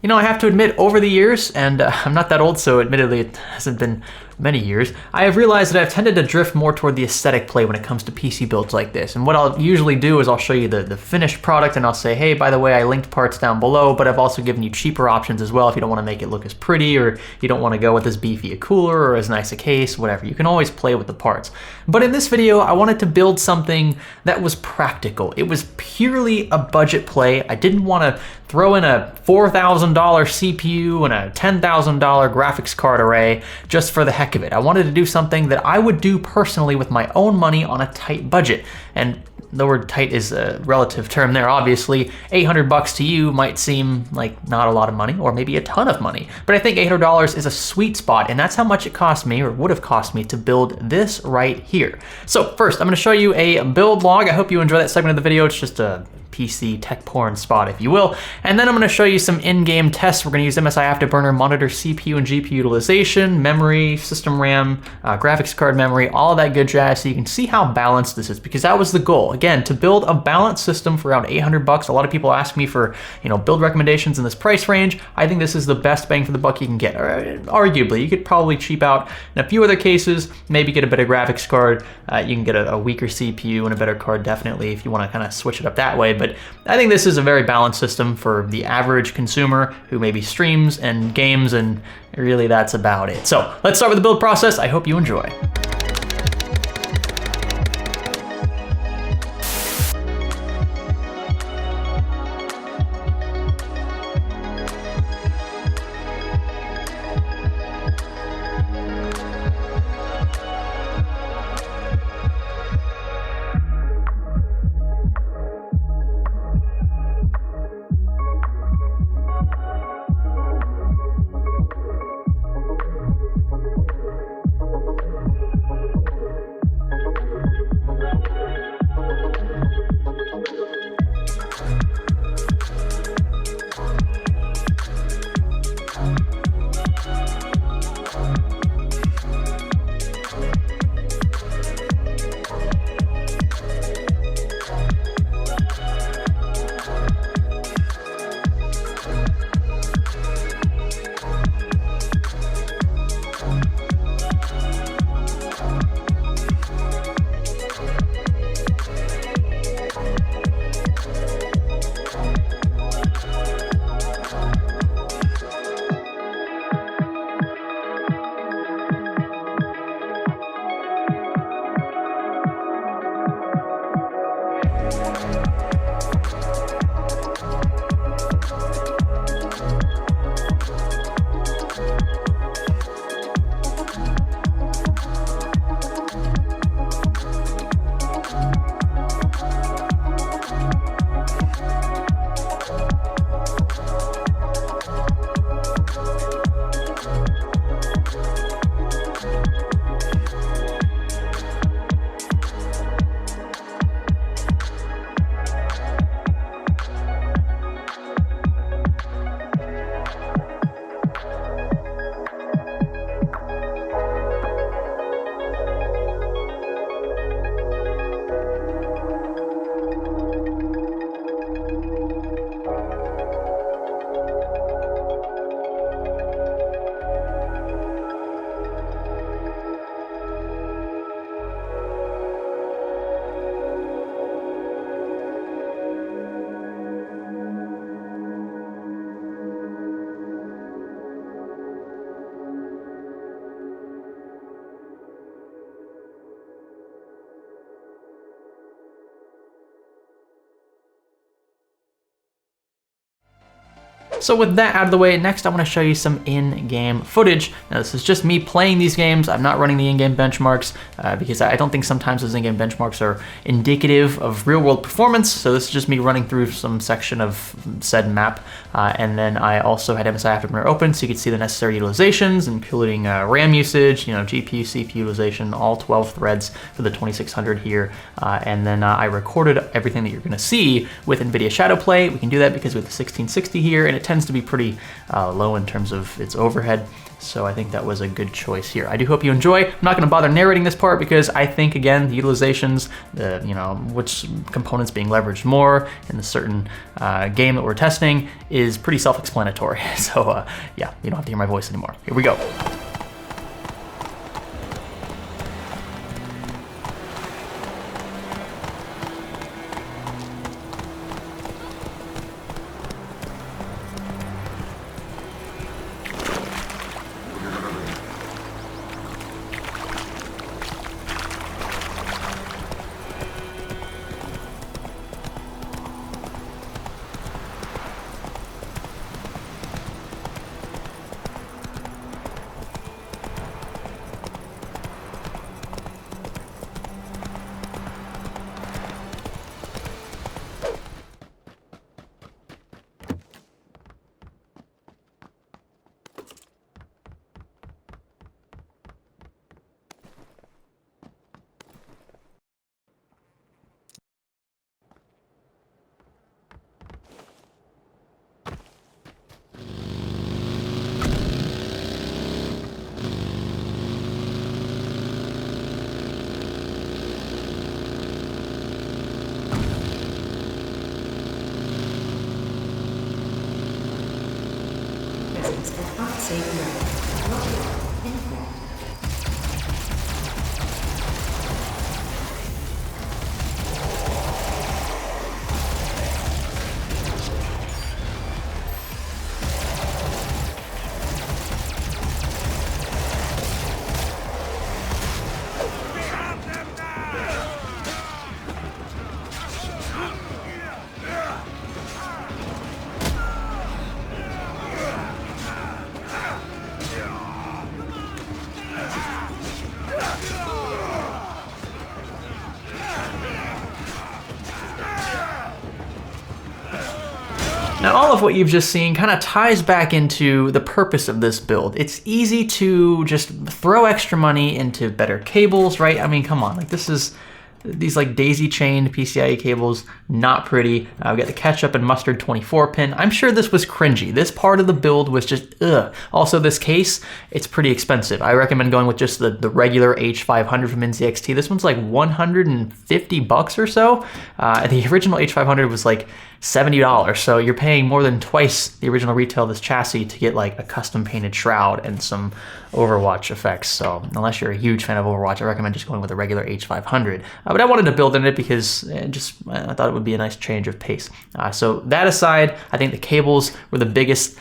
You know, I have to admit, over the years, and I'm not that old, so admittedly it hasn't been many years, I have realized that I've tended to drift more toward the aesthetic play when it comes to PC builds like this. And what I'll usually do is I'll show you the finished product, and I'll say, hey, by the way, I linked parts down below, but I've also given you cheaper options as well if you don't want to make it look as pretty, or you don't want to go with as beefy a cooler or as nice a case, whatever. You can always play with the parts. But in this video, I wanted to build something that was practical. It was purely a budget play. I didn't want to throw in a $4,000 CPU and a $10,000 graphics card array just for the heck of it. I wanted to do something that I would do personally with my own money on a tight budget. And the word tight is a relative term there, obviously. $800 to you might seem like not a lot of money, or maybe a ton of money. But I think $800 is a sweet spot, and that's how much it cost me, or would have cost me, to build this right here. So first, I'm gonna show you a build log. I hope you enjoy that segment of the video. It's just a PC tech porn spot, if you will. And then I'm gonna show you some in-game tests. We're gonna use MSI Afterburner, monitor CPU and GPU utilization, memory, system RAM, graphics card memory, all of that good jazz, so you can see how balanced this is, because that was the goal. Again, to build a balanced system for around $800. A lot of people ask me for, build recommendations in this price range. I think this is the best bang for the buck you can get. Arguably, you could probably cheap out in a few other cases, maybe get a better graphics card. You can get a weaker CPU and a better card, definitely, if you wanna kind of switch it up that way. But I think this is a very balanced system for the average consumer who maybe streams and games, and really that's about it. So let's start with the build process. I hope you enjoy. So with that out of the way, next I want to show you some in-game footage. Now this is just me playing these games. I'm not running the in-game benchmarks because I don't think sometimes those in-game benchmarks are indicative of real-world performance. So this is just me running through some section of said map. And then I also had MSI Afterburner open so you could see the necessary utilizations, including RAM usage, GPU, CPU utilization, all 12 threads for the 2600 here. And then I recorded everything that you're going to see with NVIDIA Shadowplay. We can do that because we have the 1660 here, and it tends to be pretty low in terms of its overhead. So I think that was a good choice here. I do hope you enjoy. I'm not going to bother narrating this part because I think, again, the utilizations, which components being leveraged more in the certain game that we're testing is pretty self-explanatory. So yeah, you don't have to hear my voice anymore. Here we go. Now, all of what you've just seen kind of ties back into the purpose of this build. It's easy to just throw extra money into better cables, right? I mean, come on, like these like daisy-chained PCIe cables, not pretty. We got the ketchup and mustard 24-pin. I'm sure this was cringy. This part of the build was just, ugh. Also, this case, it's pretty expensive. I recommend going with just the regular H500 from NZXT. This one's like 150 bucks or so. The original H500 was like $70, so you're paying more than twice the original retail of this chassis to get like a custom painted shroud and some Overwatch effects. So unless you're a huge fan of Overwatch, I recommend just going with a regular H500. But I wanted to build in it because I thought it would be a nice change of pace. So that aside, I think the cables were the biggest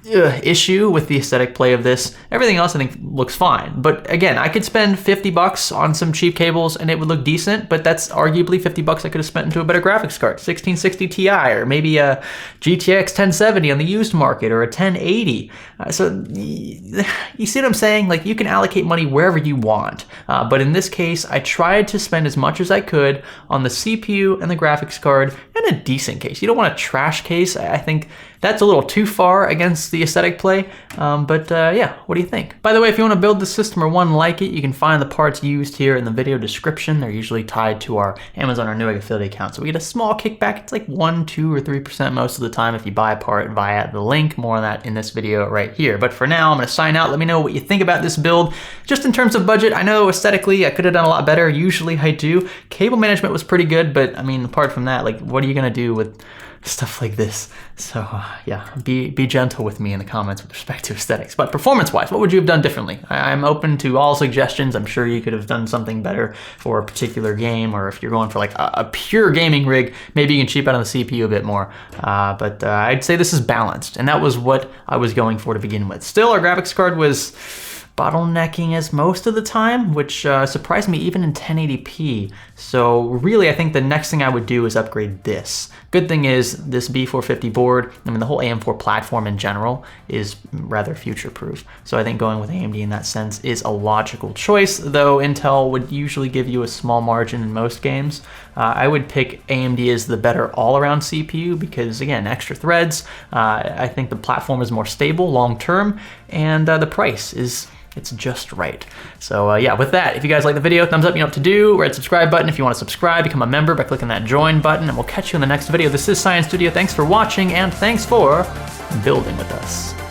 issue with the aesthetic play of this. Everything else I think looks fine. But again, I could spend 50 bucks on some cheap cables and it would look decent, but that's arguably 50 bucks I could have spent into a better graphics card, 1660 Ti, or maybe a GTX 1070 on the used market, or a 1080. So you see what I'm saying? Like, you can allocate money wherever you want. But in this case, I tried to spend as much as I could on the CPU and the graphics card and a decent case. You don't want a trash case. I think that's a little too far against the aesthetic play, but yeah, what do you think? By the way, if you want to build the system or one like it, you can find the parts used here in the video description. They're usually tied to our Amazon or Newegg affiliate account, so we get a small kickback. It's like 1, 2, or 3% most of the time if you buy a part via the link. More on that in this video right here. But for now, I'm going to sign out. Let me know what you think about this build. Just in terms of budget, I know aesthetically I could have done a lot better. Usually I do. Cable management was pretty good, but I mean, apart from that, like, what are you going to do with stuff like this? So yeah, be gentle with me in the comments with respect to aesthetics. But performance-wise, what would you have done differently? I'm open to all suggestions. I'm sure you could have done something better for a particular game, or if you're going for like a pure gaming rig, maybe you can cheap out on the CPU a bit more. But I'd say this is balanced, and that was what I was going for to begin with. Still, our graphics card was bottlenecking as most of the time, which surprised me even in 1080p. So really, I think the next thing I would do is upgrade this. Good thing is this B450 board, I mean, the whole AM4 platform in general is rather future-proof. So I think going with AMD in that sense is a logical choice, though Intel would usually give you a small margin in most games. I would pick AMD as the better all-around CPU because, again, extra threads. I think the platform is more stable long-term, and the price it's just right. So yeah, with that, if you guys like the video, thumbs up, you know what to do. Red subscribe button if you want to subscribe, become a member by clicking that join button, and we'll catch you in the next video. This is Science Studio. Thanks for watching, and thanks for building with us.